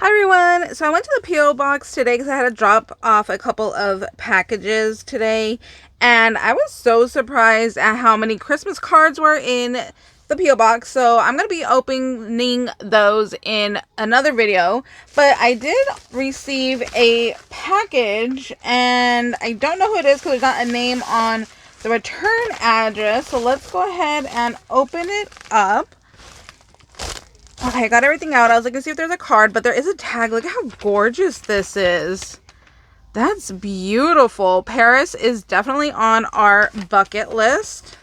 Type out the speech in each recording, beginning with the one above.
Hi everyone! So I went to the P.O. box today because I had to drop off a couple of packages today, and I was so surprised at how many Christmas cards were in the P.O. box. So I'm going to be opening those in another video, but I did receive a package and I don't know who it is because there's not a name on the return address. So let's go ahead and open it up. Okay, I got everything out. I was looking to see if there's a card, but there is a tag. Look at how gorgeous this is. That's beautiful. Paris is definitely on our bucket list.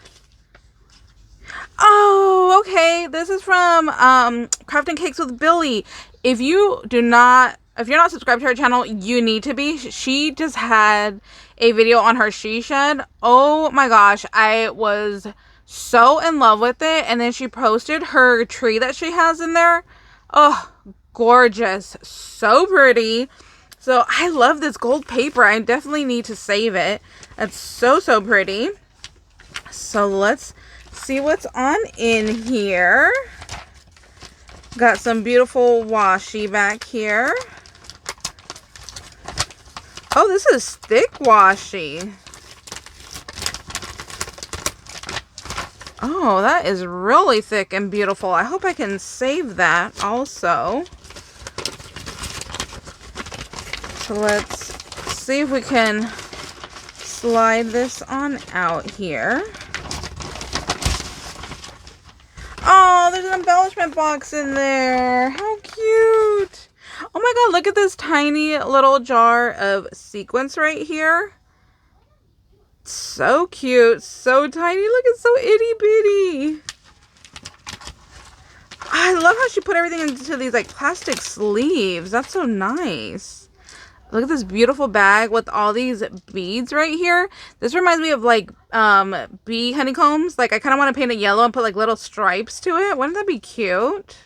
Oh, okay. This is from CraftNCakeWithBillie. If you're not subscribed to her channel, you need to be. She just had a video on her she shed. Oh my gosh, I was so in love with it. And then she posted her tree that she has in there. Oh, gorgeous. So pretty. So I love this gold paper. I definitely need to save it. That's so pretty. So let's see what's on in here. Got some beautiful washi back here. Oh, this is thick washi. Oh, that is really thick and beautiful. I hope I can save that also. So let's see if we can slide this on out here. Oh, there's an embellishment box in there. How cute. Oh my god, look at this tiny little jar of sequins right here. So cute, so tiny. Look, it's so itty bitty. I love how she put everything into these like plastic sleeves. That's so nice. Look at this beautiful bag with all these beads right here. This reminds me of like bee honeycombs. Like I kind of want to paint it yellow and put like little stripes to it. Wouldn't that be cute?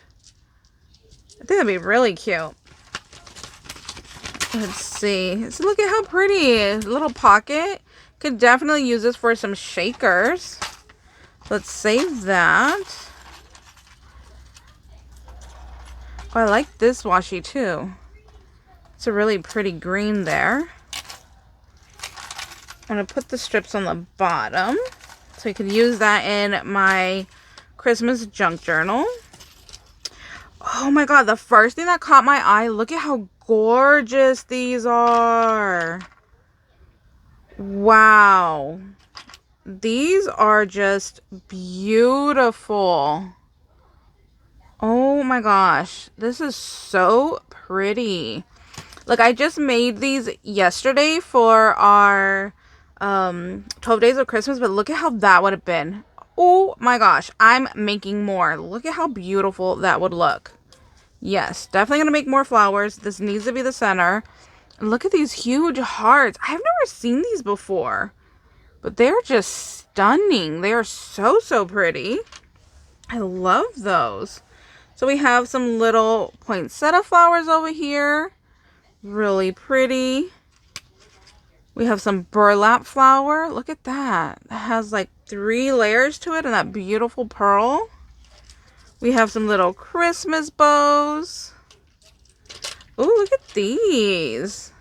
I think that'd be really cute. Let's see. So look at how pretty. Little pocket. Could definitely use this for some shakers. Let's save that. Oh, I like this washi too. It's a really pretty green there. I'm going to put the strips on the bottom so I could use that in my Christmas junk journal. Oh my god, the first thing that caught my eye, look at how gorgeous these are. Wow. These are just beautiful. Oh my gosh. This is so pretty. Look, I just made these yesterday for our 12 days of Christmas, but look at how that would have been. Oh my gosh. I'm making more. Look at how beautiful that would look. Yes, definitely going to make more flowers. This needs to be the center. And look at these huge hearts. I've never seen these before, but they're just stunning. They are so pretty. I love those. So we have some little poinsettia flowers over here. Really pretty. We have some burlap flower. Look at that. It has like 3 layers to it and that beautiful pearl. We have some little Christmas bows. Oh, look at these.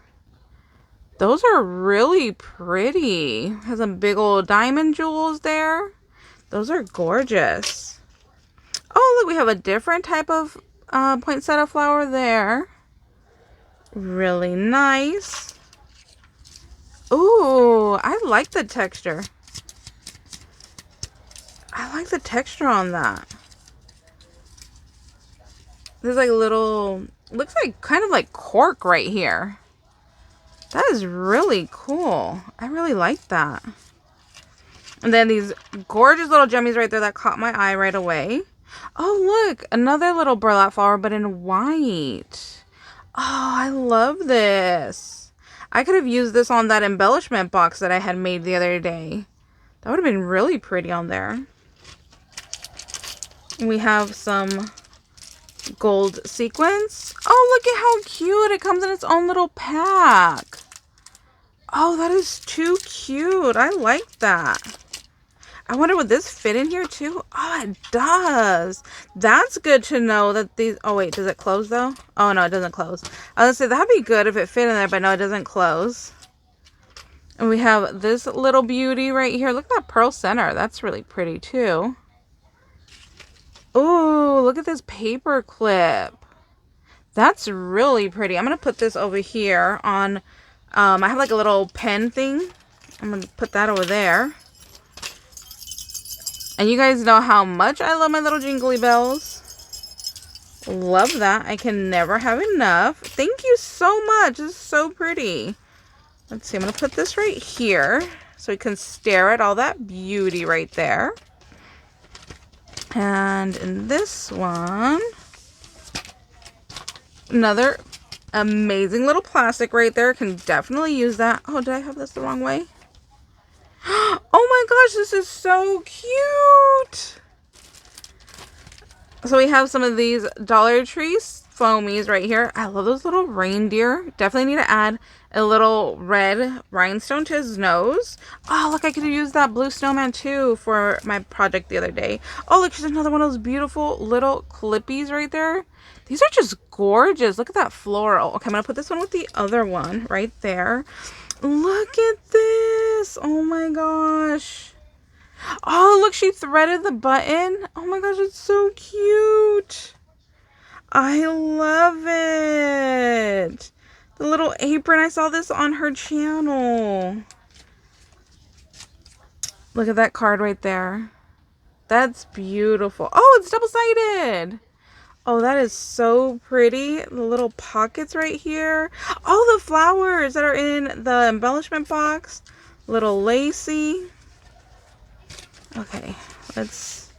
Those are really pretty. Has some big old diamond jewels there. Those are gorgeous. Oh, look, we have a different type of poinsettia flower there. Really nice. Ooh, I like the texture. I like the texture on that. There's like little, looks like kind of like cork right here. That is really cool. I really like that. And then these gorgeous little gemmies right there that caught my eye right away. Oh, look, another little burlap flower, but in white. Oh, I love this. I could have used this on that embellishment box that I had made the other day. That would have been really pretty on there. We have some gold sequins. Oh, look at how cute. It comes in its own little pack. Oh, that is too cute. I like that. I wonder, would this fit in here too? Oh, it does. That's good to know that these... Oh, wait. Does it close, though? Oh, no, it doesn't close. I was going to say, that'd be good if it fit in there, but no, it doesn't close. And we have this little beauty right here. Look at that pearl center. That's really pretty, too. Ooh, look at this paper clip. That's really pretty. I'm going to put this over here on... I have like a little pen thing. I'm going to put that over there. And you guys know how much I love my little jingly bells. Love that. I can never have enough. Thank you so much. This is so pretty. Let's see. I'm going to put this right here so we can stare at all that beauty right there. And in this one, another amazing little plastic right there. Can definitely use that. Oh, did I have this the wrong way? Oh my gosh, this is so cute. So we have some of these Dollar Tree foamies right here. I love those little reindeer. Definitely need to add a little red rhinestone to his nose. Oh, look, I could use that blue snowman too for my project the other day. Oh, look, there's another one of those beautiful little clippies right there. These are just gorgeous. Look at that floral. Okay, I'm going to put this one with the other one right there. Look at this. Oh my gosh. Oh, look, she threaded the button. Oh my gosh, it's so cute. I love it. The little apron. I saw this on her channel. Look at that card right there. That's beautiful. Oh, it's double-sided. Oh, that is so pretty. The little pockets right here. Oh, the flowers that are in the embellishment box. Little lacy. Okay, let's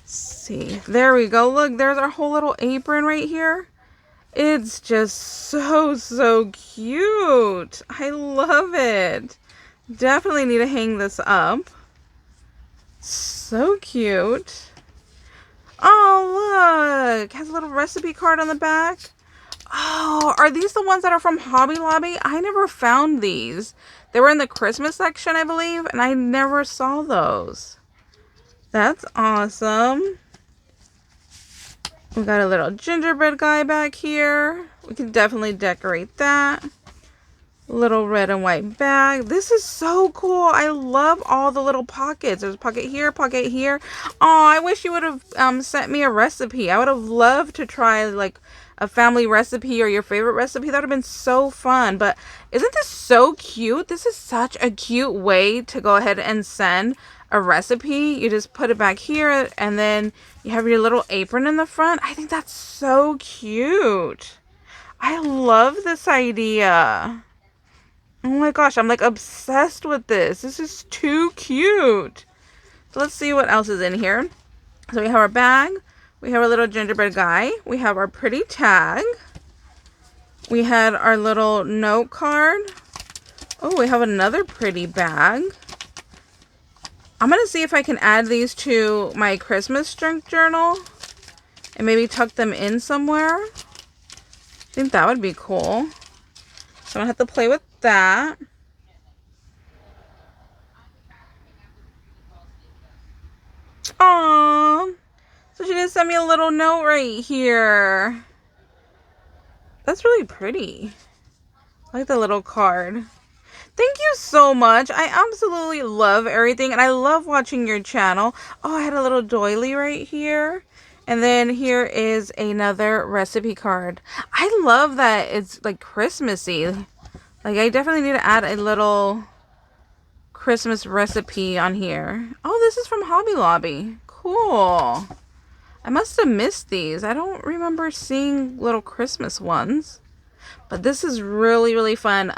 see. There we go. Look, there's our whole little apron right here. It's just so cute. I love it. Definitely need to hang this up. So cute. Oh, look. It has a little recipe card on the back. Oh, are these the ones that are from Hobby Lobby? I never found these. They were in the Christmas section, I believe, and I never saw those. That's awesome. We got a little gingerbread guy back here. We can definitely decorate that. Little red and white bag. This is so cool. I love all the little pockets. There's a pocket here, pocket here. Oh, I wish you would have sent me a recipe. I would have loved to try like a family recipe or your favorite recipe. That would have been so fun. But isn't this so cute? This is such a cute way to go ahead and send a recipe. You just put it back here and then you have your little apron in the front. I think that's so cute. I love this idea. Oh my gosh, I'm like obsessed with this. This is too cute. So let's see what else is in here. So we have our bag. We have our little gingerbread guy. We have our pretty tag. We had our little note card. Oh, we have another pretty bag. I'm going to see if I can add these to my Christmas drink journal and maybe tuck them in somewhere. I think that would be cool. So I'm going to have to play with that. Aww. So she just sent me a little note right here. That's really pretty. I like the little card. Thank you so much. I absolutely love everything. And I love watching your channel. Oh, I had a little doily right here. And then here is another recipe card. I love that it's like Christmassy. Like, I definitely need to add a little Christmas recipe on here. Oh, this is from Hobby Lobby. Cool. I must have missed these. I don't remember seeing little Christmas ones. But this is really fun.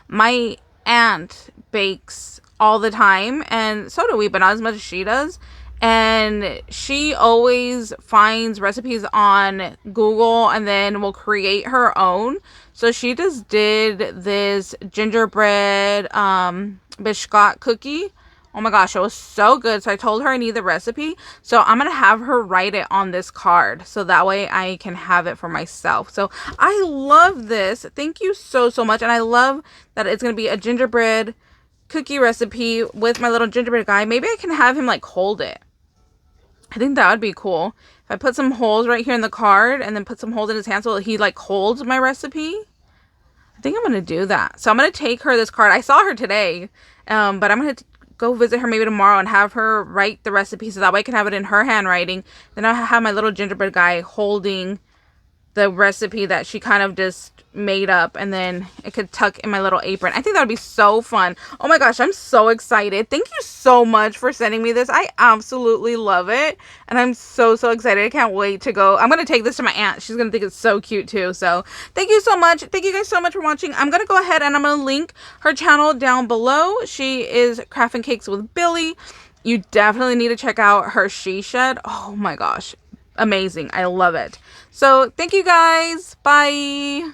My aunt bakes all the time. And so do we, but not as much as she does. And she always finds recipes on Google and then will create her own. So she just did this gingerbread biscuit cookie. Oh my gosh, it was so good. So I told her I need the recipe. So I'm going to have her write it on this card. So that way I can have it for myself. So I love this. Thank you so much. And I love that it's going to be a gingerbread cookie recipe with my little gingerbread guy. Maybe I can have him like hold it. I think that would be cool. If I put some holes right here in the card and then put some holes in his hand so he like holds my recipe. I think I'm going to do that. So I'm going to take her this card. I saw her today, but I'm going to go visit her maybe tomorrow and have her write the recipe so that way I can have it in her handwriting. Then I'll have my little gingerbread guy holding the recipe that she kind of just made up, and then it could tuck in my little apron. I think that would be so fun. Oh my gosh, I'm so excited. Thank you so much for sending me this. I absolutely love it, and I'm so excited. I can't wait to go. I'm gonna take this to my aunt. She's gonna think it's so cute too. So thank you so much. Thank you guys so much for watching. I'm gonna go ahead and I'm gonna link her channel down below. She is CraftNCakeWithBillie. You definitely need to check out her she shed. Oh my gosh, amazing. I love it. So thank you guys. Bye.